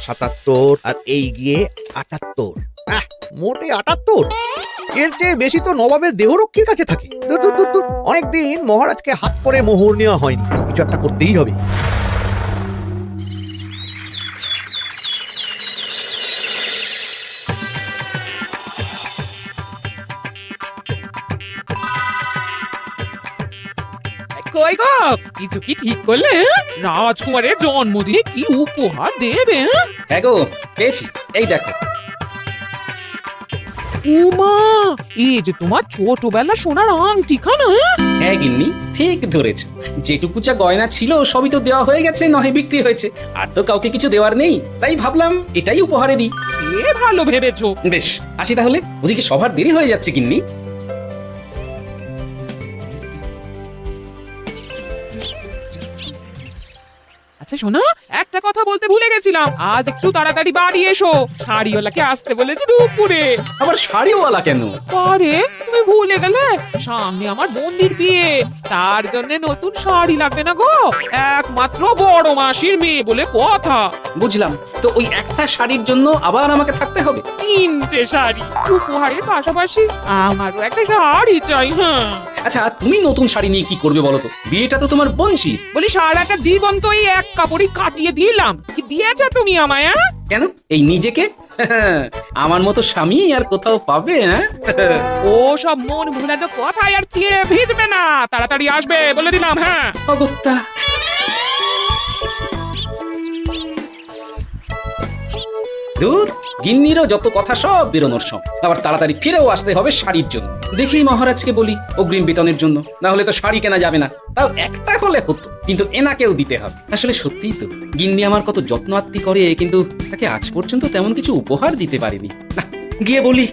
77 আর এই গিয়ে 78। মোটে 78। এর চেয়ে বেশি তো নবাবের দেহরক্ষীর কাছে থাকে। অনেকদিন মহারাজকে হাত করে মোহর নেওয়া হয়নি, কিছু একটা করতেই হবে। কই গো, কিছু কি ঠিক করলে? রাজকুমারের জন্মদিনে কি উপহার দেবে? হ্যাঁ গো, পেয়েছি, এই দেখো। উমা, এই যে তোমার ছোটবেলা সোনার আংটিখানা। হ্যাঁ গিন্নি, ঠিক ধরেছ। যেটুকু যা গয়না ছিল সবই তো দেওয়া হয়ে গেছে, নহে বিক্রি হয়েছে। আর তো কাউকে কিছু দেওয়ার নেই, তাই ভাবলাম এটাই উপহারে দিই। এ ভালো ভেবেছো। বেশ, আসি তাহলে, ওদিকে সবার দেরি হয়ে যাচ্ছে গিন্নি। আচ্ছা শোনো, একটা কথা বলতে ভুলে গেছিলাম, আজ একটু তাড়াতাড়ি বাড়ি এসো। শাড়িওয়ালাকে আসতে বলেছি দুপুরে। আবার শাড়িওয়ালা কেন? আরে তুমি ভুলে গেলে, সামনে আমার বোনদির বিয়ে, তার জন্য নতুন শাড়ি লাগবে না গো? একমাত্র বড় মাসির মেয়ে বলে কথা। বুঝলাম, তো ওই একটা শাড়ির জন্য আবার আমাকে থাকতে হবে? 3টে শাড়ি উপহারের পাশাপাশি আমারও একটা শাড়ি চাই। হ্যাঁ, আচ্ছা, তুমি নতুন শাড়ি নিয়ে কি করবে বলো তো? বিয়েটা তো তোমার বংশীর। বলি সারাটা জীবন তো এই এক কাপড়ই কাটিয়ে দিলাম, কি দিয়েছ তুমি আমায়? কেন, এই নিজেকে? আমার মতো স্বামী আর কোথাও পাবে? হ্যাঁ, ও সব মন ভুলানো কথায় আর চিড়ে ভিজবে না, তাড়াতাড়ি আসবে বলে দিলাম। হ্যাঁ, অগত্যা। দূর, গিন্নিরও যত কথা সব বেরোনোর সব। আবার তাড়াতাড়ি ফিরেও আসতে হবে শাড়ির জন্য। দেখি মহারাজকে বলি অগ্রিম বেতনের জন্য, না হলে তো শাড়ি কেনা যাবে না। তাও একটা হলে হতো, কিন্তু এনাকেও দিতে হবে। আসলে সত্যিই তো, গিন্নি আমার কত যত্ন আত্তি করে, কিন্তু তাকে আজ পর্যন্ত তেমন কিছু উপহার দিতে পারিনি। না, গিয়ে বলি।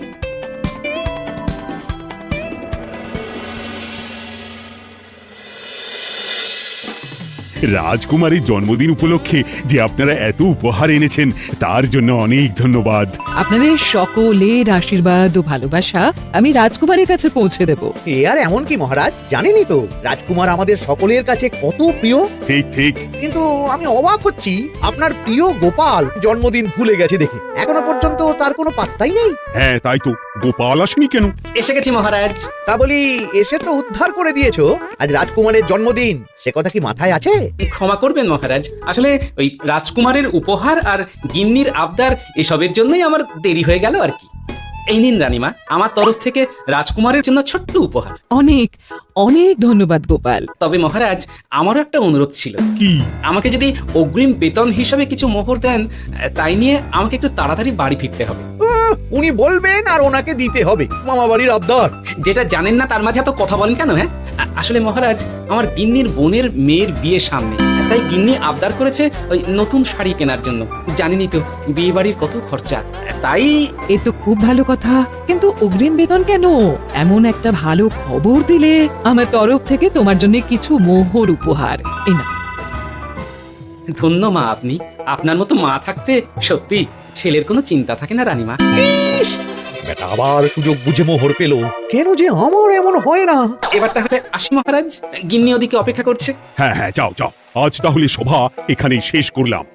রাজকুমারীর জন্মদিন উপলক্ষে যে আপনারা এত উপহার এনেছেন তার জন্য অনেক ধন্যবাদ। আপনাদের সকলের আশীর্বাদ ও ভালোবাসা আমি রাজকুমারের কাছে পৌঁছে দেব। এ আর এমন কি মহারাজ, জানেনই তো রাজকুমার আমাদের সকলের কাছে কত প্রিয়। ঠিক ঠিক। কিন্তু আমি অবাক হচ্ছি, আপনার প্রিয় গোপাল জন্মদিন ভুলে গেছে দেখে এখনো পর্যন্ত তার কোনো পাত্তাই নেই। হ্যাঁ তাই তো, গোপাল আসেনি কেন? এসে গেছি মহারাজ। তা বলি, এসে তো উদ্ধার করে দিয়েছো, আজ রাজকুমারের জন্মদিন, সে কথা কি মাথায় আছে? ক্ষমা করবেন মহারাজ, আসলে ওই রাজকুমারের উপহার আর গিন্নির আবদার এসবের জন্যই আমার দেরি হয়ে গেল আর কি। এই নিন রানীমা, আমার তরফ থেকে রাজকুমারের জন্য ছোট্ট উপহার। অনেক অনেক ধন্যবাদ গোপাল। তবে মহারাজ, আমারও একটা অনুরোধ ছিল। কি? আমাকে যদি অগ্রিম বেতন হিসাবে কিছু মোহর দেন, তাই নিয়ে আমাকে একটু তাড়াতাড়ি বাড়ি ফিরতে হবে। উনি বলবেন আর ওনাকে দিতে হবে, মামা বাড়ির আবদার। যেটা জানেন না তার মাঝে এত কথা বলেন কেন? হ্যাঁ, আসলে মহারাজ, আমার গিন্নির বোনের মেয়ের বিয়ে সামনে, তাই গিন্নি আবদার করেছে ওই নতুন শাড়ি কেনার জন্য। জানেনই তো বিয়ে বাড়ির কত খরচা, তাই। এ তো খুব ভালো কথা, কিন্তু অগ্রিম বেতন কেন? এমন একটা ভালো খবর দিলে আমার তরফ থেকে তোমার জন্য কিছু মোহর উপহার। এই নাও। ধন্য মা আপনি, আপনার মতো মা থাকতে সত্যি ছেলের কোনো চিন্তা থাকে না রানীমা। বেটা আবার সুযোগ বুঝে মোহর পেল, কেন যে আমার এমন হয় না। এবার তাহলে আসি মহারাজ, গিন্নি ওদিকে অপেক্ষা করছে। হ্যাঁ হ্যাঁ, যাও যাও, আজ তাহলে সভা এখানেই শেষ করলাম।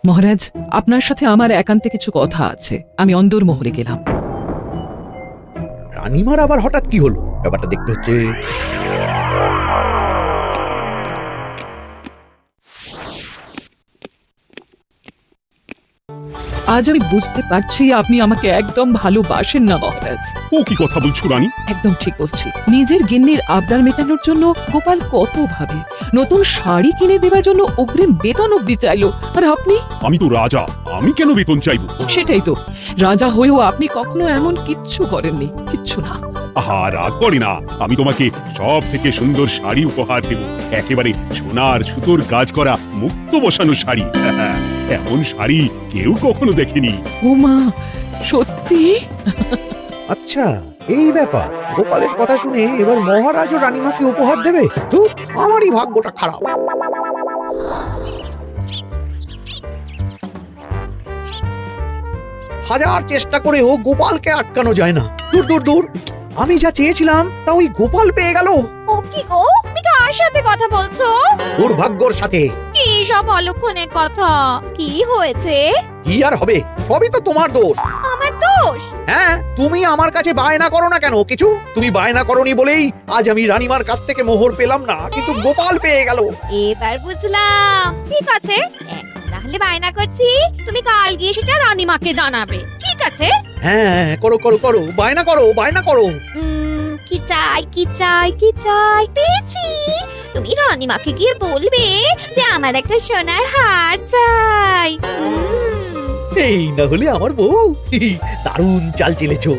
মহারাজ, আপনার সাথে আমার একান্তে কিছু কথা আছে, আমি অন্দরমহলে গেলাম। রানীমার আবার হঠাৎ কি হলো, ব্যাপারটা দেখতে হচ্ছে। আজ আমি বুঝতে পারছি আপনি আমাকে একদম ভালোবাসেন না মহারাজ। ও কি কথা বলছো রানী? একদম ঠিক বলছি। নিজের গিন্নির আবদার মেটানোর জন্য গোপাল কত ভাবে, নতুন শাড়ি কিনে দেওয়ার জন্য অগ্রিম বেতন অব্দি চাইলো, আর আপনি? আমি তো রাজা, আমি কেন বেতন চাইবো? সেটাই তো, রাজা হয়েও আপনি কখনো এমন কিচ্ছু করেননি, কিচ্ছু না। আহা, রাগ করে না, আমি তোমাকে সব থেকে সুন্দর শাড়ি উপহার দেব, একেবারে সোনার সুতোর কাজ করা মুক্ত বসানো শাড়ি। এমন শাড়ি কেউ কখনো দেখেনি। ও মা, সত্যি? আচ্ছা, এই ব্যাপার। গোপালের কথা শুনে এবার মহারাজ ও রানীমাকে উপহার দেবে? ধুর, আমারই ভাগ্যটা খারাপ। হাজার চেষ্টা করেও গোপালকে আটকানো যায় না। দূর দূর দূর, আমি যা চেয়েছিলাম তা ওই গোপাল পেয়ে গেল। ও কি গো, তুমি কার সাথে কথা বলছো? দুর্ভাগ্যর সাথে। কি সব অলক্ষণের কথা? কি হয়েছে? কি আর হবে, সবই তো তোমার দোষ। আমার দোষ? হ্যাঁ, তুমি আমার কাছে বায়না করো না কেন কিছু? তুমি বায়না করনি বলেই আজ আমি রানীমার কাছ থেকে মোহর পেলাম না, কিন্তু গোপাল পেয়ে গেল। এবার বুঝলাম। ঠিক আছে, এখন তাহলে বায়না করছি, তুমি কাল গিয়ে সেটা রানীমাকে জানাবে। ঠিক আছে? হ্যাঁ, করো করো করো, বায়না করো, বায়না করো। কি চাই কি চাই কি চাই, পেয়েছি। তুমি রানীমাকে গিয়ে বলবে যে আমার একটা সোনার হার চাই। এই না হলে আমার বউ। দারুণ চাল চেলেছো।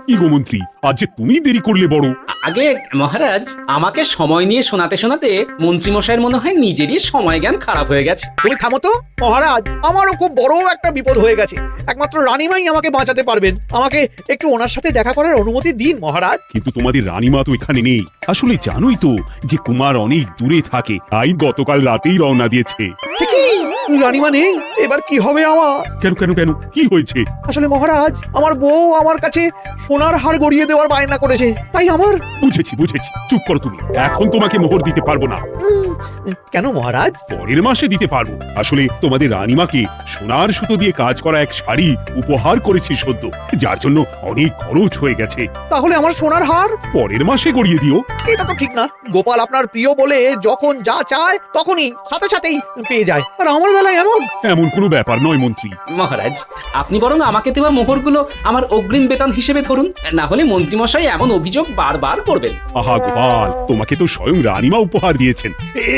কি গো মন্ত্রী, আজ যে তুমি দেরি করলে বড়। আগে মহারাজ, আমাকে সময় নিয়ে শোনাতে শোনাতে মন্ত্রীমশাইয়ের মনে হয় নিজেরই সময় জ্ঞান খারাপ হয়ে গেছে। তুমি থামো তো মহারাজ, আমারও খুব বড় একটা বিপদ হয়ে গেছে। একমাত্র রানীমাই আমাকে বাঁচাতে পারবেন। আমাকে একটু ওনার সাথে দেখা করার অনুমতি দিন মহারাজ। কিন্তু তোমাদের রানীমা তো এখানে নেই। আসলে জানোই তো যে কুমার অনেক দূরে থাকে, তাই গতকাল রাতেই রওনা দিয়েছে। সে কি, রানীমা নেই? এবার কি হবে আমার? কেন কেন কেন, কি হয়েছে? আসলে মহারাজ, আমার বউ আমার কাছে সোনার হার গড়িয়ে দেওয়ার বায়না করেছে, তাই আমার। বুঝেছি বুঝেছি, চুপ করো তুমি। এখন তোমাকে মোহর দিতে পারবো না। কেন মহারাজ? পরের মাসে দিতে পারবো। আসলে তোমাদের রানীমাকে সোনার সুতো দিয়ে কাজ করা এক শাড়ি উপহার করেছি সদ্য, যার জন্য অনেক খরচ হয়ে গেছে। তাহলে আমার সোনার হার পরের মাসে গড়িয়ে দিও। এটা তো ঠিক না। গোপাল আপনার প্রিয় বলে যখন যা চায় তখনই সাথে সাথেই পেয়ে যায়, আর আমার বেলায় এমন। এমন কোনো ব্যাপার নয় মন্ত্রী। মহারাজ, আপনি বরং আমাকে দেওয়া মোহরগুলো আমার অগ্রিম বেতন হিসেবে ধরুন, না হলে মন্ত্রীমশাই এমন অভিযোগ বারবার করবেন। আহা গোপাল, তোমাকে তো স্বয়ং রানীমা উপহার দিয়েছেন,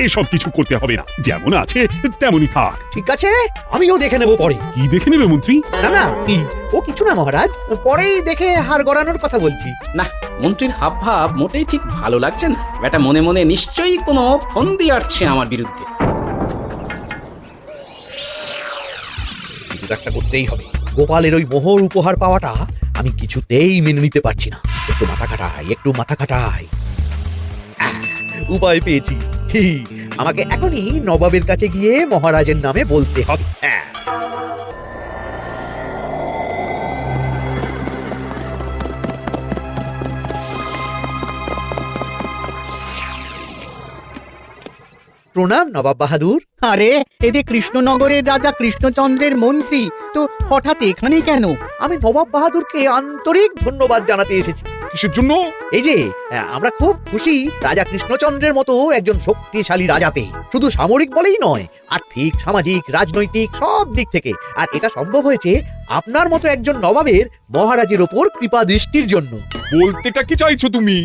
এসব কিছু করতে হবে না। যেমন আছে তেমনই থাক। ঠিক আছে, আমিও দেখে নেব পরে। কি দেখে নেবে মন্ত্রী? না না, ও কিছু না মহারাজ, পরেই দেখে হার গড়ানোর কথা বলছি। না, মন্ত্রীর হাব ভাব মোটেই ঠিক ভালো লাগছে না। বেটা মনে মনে নিশ্চয়ই কোনো ফন্দি আটছে আমার বিরুদ্ধে। কিছু একটা করতেই হবে। গোপালের ওই মোহর উপহার পাওয়াটা আমি কিছুতেই মেনে নিতে পারছি না। একটু মাথা খাটাই, একটু মাথা খাটাই। উপায় পেয়েছি। আমাকে এখনই নবাবের কাছে গিয়ে মহারাজের নামে বলতে হবে। প্রণাম নবাব বাহাদুর। আরে এতে কৃষ্ণনগরের রাজা কৃষ্ণচন্দ্রের মন্ত্রী তো হঠাৎ এখানে কেন? আমি নবাব বাহাদুরকে আন্তরিক ধন্যবাদ জানাতে এসেছি। কিসের জন্য? এই যে আমরা খুব খুশি রাজা কৃষ্ণচন্দ্রের মতো একজন শক্তিশালী রাজা পেয়ে। শুধু সামরিক বলেই নয়, আর্থিক, সামাজিক, রাজনৈতিক সব দিক থেকে। আর এটা সম্ভব হয়েছে আপনার মতো একজন নবাবের মহারাজের ওপর কৃপা দৃষ্টির জন্য। বলতেটা কি চাইছো তুমি?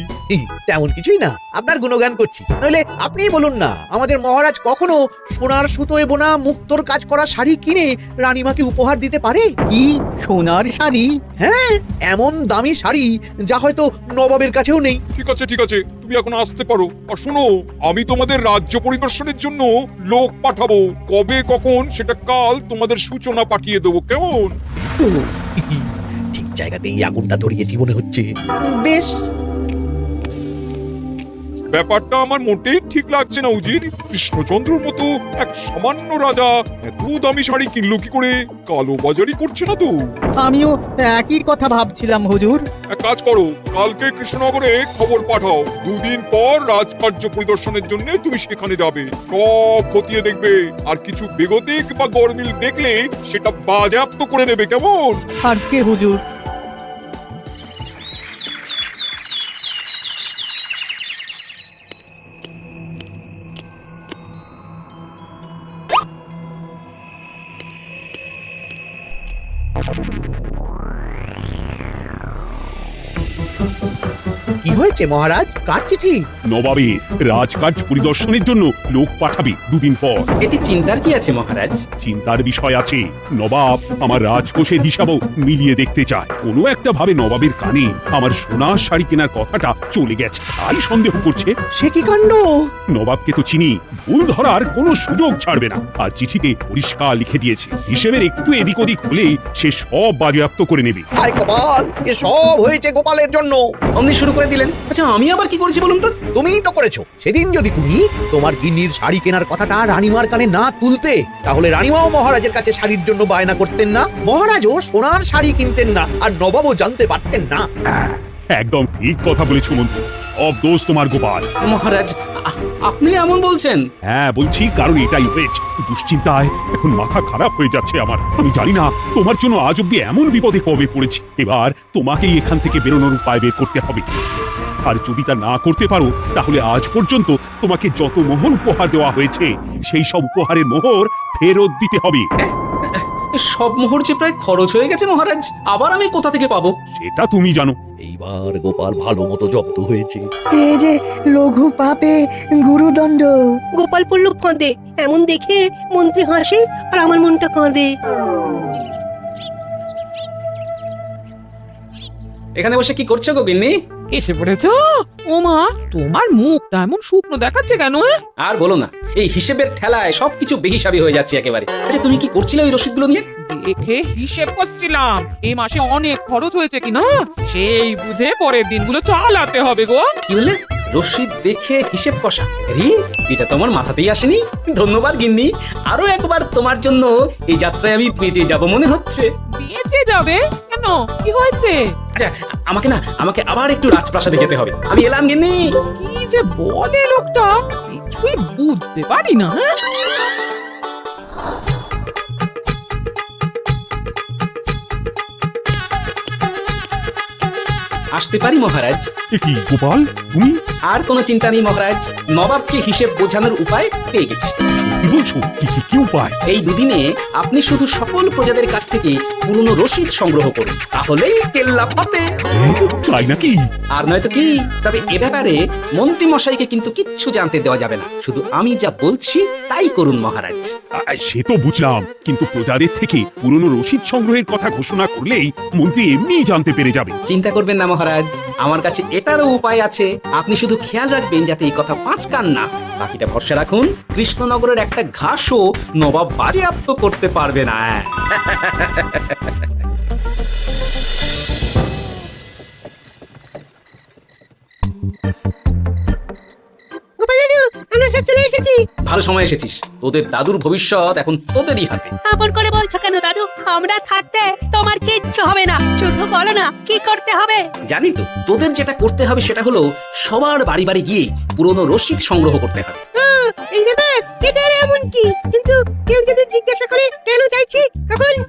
তেমন কিছুই না, আপনার গুণগান করছি। নইলে আপনিই বলুন না, আমাদের মহারাজ কখনো সোনার সুতোয় বোনা মুক্তোর কাজ করা শাড়ি কিনে রানীমাকে উপহার দিতে পারে? কি সোনার শাড়ি? হ্যাঁ, এমন দামি শাড়ি যা হয়তো নবাবের কাছেও নেই। ঠিক আছে ঠিক আছে, তুমি এখন আসতে পারো। আর শোনো, আমি তোমাদের রাজ্য পরিদর্শনের জন্য লোক পাঠাবো। কবে কখন সেটা কাল তোমাদের সূচনা পাঠিয়ে দেবো, কেমন? ঠিক জায়গাতেই আগুনটা ধরিয়েছি মনে হচ্ছে। বেশ। ব্যাপারটা আমার মোটেই ঠিক লাগছে না উজির। কৃষ্ণচন্দ্রর মতো এক সামান্য রাজা এত দামি শাড়ি কিনলো কি করে? কালো বাজারি করছে না তো? আমিও একই কথা ভাবছিলাম হুজুর। এক কাজ করো, কালকে কৃষ্ণনগরে খবর পাঠাও। দুদিন পর রাজকার্য পরিদর্শনের জন্য তুমি সেখানে যাবে। সব খতিয়ে দেখবে, আর কিছু বেগতিক বা গরমিল দেখলে সেটা বাজেয়াপ্ত করে নেবে, কেমন? আর কে হুজুর? কি হয়েছে মহারাজ, কার চিঠি? নবাবের রাজকার্য পরিদর্শনের জন্য লোক পাঠাবে দুদিন পর। এতে চিন্তার কি আছে মহারাজ? চিন্তার বিষয় আছে। নবাব আমার রাজকোষের হিসাবও মিলিয়ে দেখতে চায়। কোনো একটা ভাবে নবাবের কানে আমার সোনার শাড়ি কেনার কথাটা চলে গেছে, তাই সন্দেহ করছে। সে কি কাণ্ড! নবাবকে তো চিনি, ভুল ধরার কোনো সুযোগ ছাড়বে না। আর চিঠিতে পরিষ্কার লিখে দিয়েছে, হিসেবের একটু এদিক ওদিক হলেই সে সব বাজেয়াপ্ত করে নেবে। হায় কপাল, এ সব হয়েছে গোপালের জন্য। অমনি শুরু করে দিলেন। আচ্ছা আমি আবার কি করেছি বলুন তো? তুমিই তো করেছো। সেদিন যদি তুমি তোমার গিন্নির শাড়ি কেনার কথাটা রানীমার কানে না তুলতে, তাহলে রানীমাও মহারাজের কাছে শাড়ির জন্য বায়না করতেন না, মহারাজও সোনার শাড়ি কিনতেন না, আর নবাবও জানতে পারতেন না। একদম ঠিক কথা বলেছো মন্ত্রী, সব দোষ তোমার গোপাল। মহারাজ আপনি এমন বলছেন? হ্যাঁ বলছি, কারণ এটাই হয়েছে। দুশ্চিন্তায় এখন মাথা খারাপ হয়ে যাচ্ছে আমার। আমি জানি না তোমার জন্য আজ অব্দি এমন বিপদে কবে পড়েছি। এবার তোমাকেই এখান থেকে বেরোনোর উপায় বের করতে হবে। আর যদি তা না করতে পারো, তাহলে আজ পর্যন্ত তোমাকে যত মোহর উপহার দেওয়া হয়েছে, সেই সব উপহারের মোহর ফেরত দিতে হবে। সব মোহর যে প্রায় খরচ হয়ে গেছে মহারাজ, আবার আমি কোথা থেকে পাবো? সেটা তুমি জানো। এইবার গোপাল ভালো মতো জব্দ হয়েছে। এই যে লঘু পাপে গুরুদণ্ড। গোপাল পড়ল কাঁদে, এমন দেখে মন্ত্রী হাসে আর আমার মনটা কাঁদে। এখানে বসে কি করছো গো গিন্নি? এসে পড়েছো? ওমা, তোমার মুখটা এমন শুকনো দেখাচ্ছে কেন? আর বলো না, এই হিসেবের ঠেলায় সবকিছু বেহিসাবি হয়ে যাচ্ছে একেবারে। আচ্ছা তুমি কি করছিলে ওই রসিদগুলো নিয়ে? দেখে হিসেব করছিলাম এই মাসে অনেক খরচ হয়েছে কিনা, সেই বুঝে পরের দিনগুলো চালাতে হবে গো। কি বললে? রসিদ দেখে হিসেব কষা? রি, এটা তোমার মাথাতেই আসেনি। ধন্যবাদ গিন্নি, আরো একবার তোমার জন্য এই যাত্রায় আমি বেঁচে যাব মনে হচ্ছে। বেঁচে যাবে কেন? কি হয়েছে? আচ্ছা আমাকে আবার একটু রাজপ্রাসাদে যেতে হবে। আমি এলাম গিন্নি। কি যে বলে লোকটা, কিছুই বুঝতে পারি না। আসতে পারি মহারাজ? এ কি গোপাল, তুমি? আর কোনো চিন্তা নেই মহারাজ, নবাবকে হিসেব বোঝানোর উপায় পেয়ে গেছি। কি বলছো? কি উপায়? এই দুদিনে আপনি শুধু সকল প্রজাদের কাছ থেকে পুরনো রসিদ সংগ্রহ করুন, তাহলেই কেল্লা ফতে। তাই নাকি? আর নয়তো কি? তবে এ ব্যাপারে মন্ত্রী মশাইকে কিন্তু কিচ্ছু জানতে দেওয়া যাবে না। শুধু আমি যা বলছি তাই করুন মহারাজ। সে তো বুঝলাম, কিন্তু প্রজাদের থেকে পুরনো রসিদ সংগ্রহের কথা ঘোষণা করলেই মন্ত্রী এমনিই জানতে পেরে যাবে। চিন্তা করবেন না মহারাজ, আমার কাছে এটারও উপায় আছে। আপনি শুধু খেয়াল রাখবেন যাতে এই কথা 5 কান না। বাকিটা ভরসা রাখুন, কৃষ্ণনগরের একটা ঘাসও নবাব বাজেয়াপ্ত করতে পারবে না। গোপাল দাদু, আমরা সব চলে এসেছি। ভালো সময় এসেছিস, তোদের দাদুর ভবিষ্যৎ এখন তোদেরই হাতে। আপন করে বলছো কেন দাদু? আমরা থাকতে তোমার কিচ্ছু হবে না, শুধু বলো না কি করতে হবে। জানি তো, তোদের যেটা করতে হবে সেটা হলো সবার বাড়ি বাড়ি গিয়ে পুরনো রসিদ সংগ্রহ করতে হবে। এই ব্যাপার, এটা আর এমন কি? কিন্তু কেউ যদি জিজ্ঞাসা করে কেন চাইছি,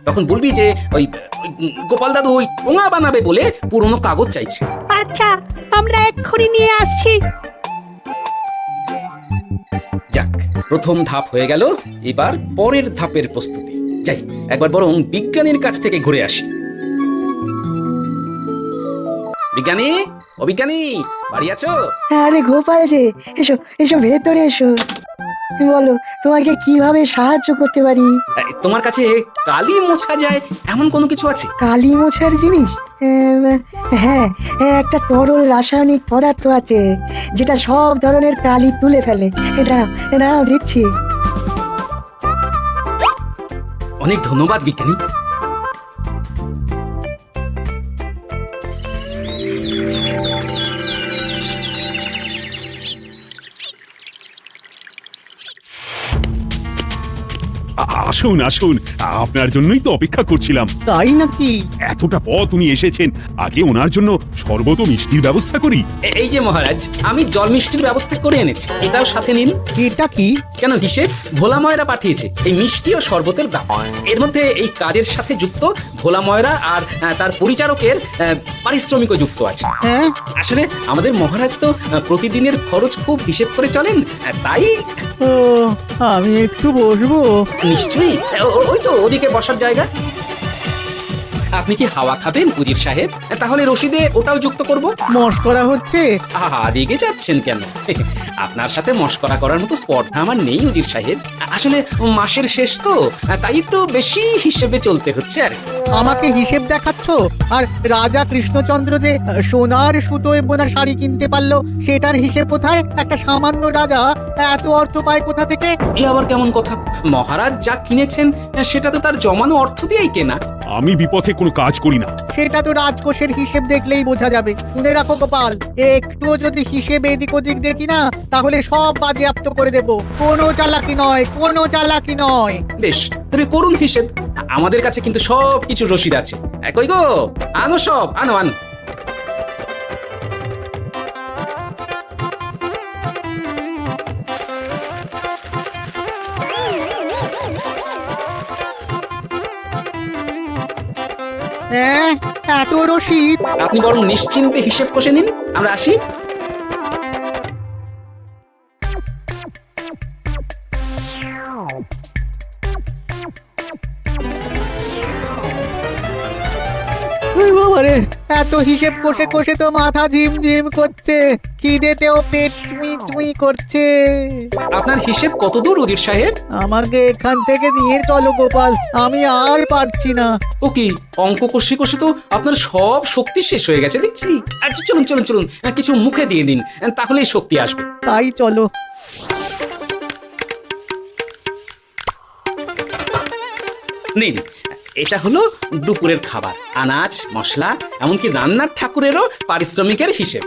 তখন বলবি যে ওই গোপাল দাদু ওই টোঙা বানাবে বলে পুরনো কাগজ চাইছে। আচ্ছা আমরা এক্ষুনি নিয়ে আসছি। যাক, প্রথম ধাপ হয়ে গেল, এবার পরের ধাপের প্রস্তুতি। যাই একবার বরং বিজ্ঞানীর কাছ থেকে ঘুরে আসি। বিজ্ঞানী, ও বিজ্ঞানী, বাড়ি আছো? আরে গোপাল যে, এসো এসো ভেতরে এসো। বলো তোমাকে কিভাবে সাহায্য করতে পারি? তোমার কাছে কালি মোছা যায় এমন কোনো কিছু আছে? কালি মোছার জিনিস? হ্যাঁ, একটা তরল রাসায়নিক পদার্থ আছে যেটা সব ধরনের কালি তুলে ফেলে। দাঁড়াও দিচ্ছি। অনেক ধন্যবাদ বিজ্ঞানী। আসুন আসুন, আপনার জন্যই তো অপেক্ষা করছিলাম। তাই নাকি? এতটা পথ উনি এসেছেন, আগে ওনার জন্য শরবত ও মিষ্টির ব্যবস্থা করি। এই যে মহারাজ, আমি জল মিষ্টির ব্যবস্থা করে এনেছি, এটাও সাথে নিন। এটা কি? কেন হিসেব? ভোলা ময়রা পাঠিয়েছে এই মিষ্টি ও শরবতের দাম। এর মধ্যে এই কাজের সাথে যুক্ত ভোলা ময়রা আর তার পরিচারকের পারিশ্রমিকও যুক্ত আছে। হ্যাঁ, আসলে আমাদের মহারাজ তো প্রতিদিনের খরচ খুব হিসেব করে চলেন, তাই। ও আমি একটু বসবো? নিশ্চয়ই, ওই তো ওদিকে বসার জায়গা। আপনি কি হাওয়া খাবেন উজির সাহেব? তাহলে রশিদে ওটাও যুক্ত করব। মস্করা হচ্ছে? আহা, রেগে যাচ্ছেন কেন? আপনার সাথে মস্করা করার মতো স্পর্ধা আমার নেই উজির সাহেব। আসলে মাসের শেষ তো, তাই একটু বেশি হিসেবে চলতে হচ্ছে আর কি। আমাকে হিসেব দেখাচ্ছ? আর রাজা কৃষ্ণচন্দ্র যে সোনার সুতোয় বোনা শাড়ি কিনতে পারলো, সেটার হিসেব কোথায়? একটা সামান্য রাজা এত অর্থ পায় কোথা থেকে? এ আবার কেমন কথা? মহারাজ যা কিনেছেন সেটা তো তার জমানো অর্থ দিয়েই কেনা। আমি বিপথে কোনো কাজ করি না। সেটা তো রাজকোষের হিসেব দেখলেই বোঝা যাবে। শুনে রাখো গোপাল, একটুও যদি হিসেব এদিক ওদিক দেখি না, তাহলে সব বাজেয়াপ্ত করে দেব। কোনো চালাকি নয়, কোনো চালাকি নয়। বেশ, তবে করুন হিসেব। আমাদের কাছে কিন্তু সব কিছু রসিদ আছে। কই গো, আনো সব, আনো আনো। হ্যাঁ, এত রসিদ? আপনি বরং নিশ্চিন্তে হিসেব কষে নিন, আমরা আসি। বাবারে, এত হিসেব কষে কষে তো মাথা ঝিমঝিম করছে, খিদেতেও পেট চুই চুই করছে। আপনার হিসেব কত দূর উজির সাহেব? আমাকে এখান থেকে নিয়ে চলো গোপাল, আমি আর পারছি না। ও কি, অঙ্ক কষে কষে তো আপনার সব শক্তি শেষ হয়ে গেছে দেখছি। আচ্ছা চলুন চলুন চলুন, কিছু মুখে দিয়ে দিন, তাহলেই শক্তি আসবে। তাই চলো। নিন, এটা হলো দুপুরের খাবার, আনাজ মশলা এমনকি রান্নার ঠাকুরেরও পারিশ্রমিকের হিসেব।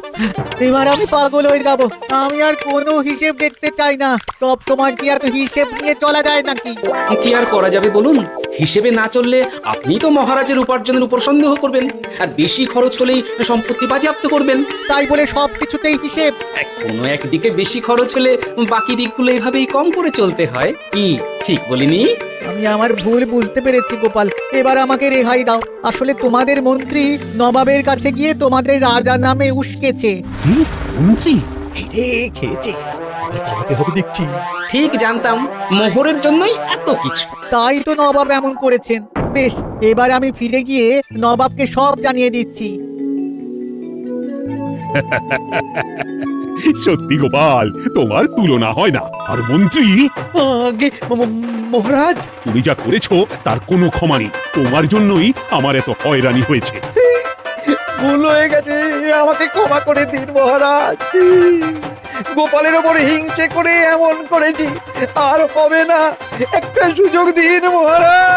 এবার আমি পাগল হয়ে যাব। আমি আর কোনো হিসেব দেখতে চাই না। সব সময় কি এত হিসেব নিয়ে চলা যায় নাকি? কি আর করা যাবে বলুন? হিসেবে না চললে আপনি তো মহারাজের উপার্জনের উপর সন্দেহ করবেন, আর বেশি খরচ হলেই সম্পত্তি বাজেয়াপ্ত করবেন। তাই বলে সব কিছুতেই হিসেব? কোনো একদিকে বেশি খরচ হলে বাকি দিকগুলো এভাবেই কম করে চলতে হয়। কি ঠিক বলিনি? আমি আমার ভুল বুঝতে পেরেছি গোপাল, এবার আমাকে রেহাই দাও। আসলে তোমাদের মন্ত্রী নবাবের কাছে গিয়ে তোমাদের রাজা নামে উস্কেছে। কি মন্ত্রী? এই রে, খেয়েছে, পালাতে হবে দেখছি। ঠিক জানতাম, মোহরের জন্যই এত কিছু। তাই তো নবাব এমন করেছেন। বেশ, এবার আমি ফিরে গিয়ে নবাবকে সব জানিয়ে দিচ্ছি। সত্যি গোপাল, তোমার তুলনা হয় না। আর মন্ত্রী, আগে মহারাজ, তুমি যা করেছো তার কোনো ক্ষমা নেই। তোমার জন্যই আমার এত হয়রানি হয়েছে। ভুল হয়ে গেছে, আমাকে ক্ষমা করে দিন মহারাজ। গোপালের ওপরে হিংসে করে এমন করেছি, আর হবে না। একটা সুযোগ দিন মহারাজ।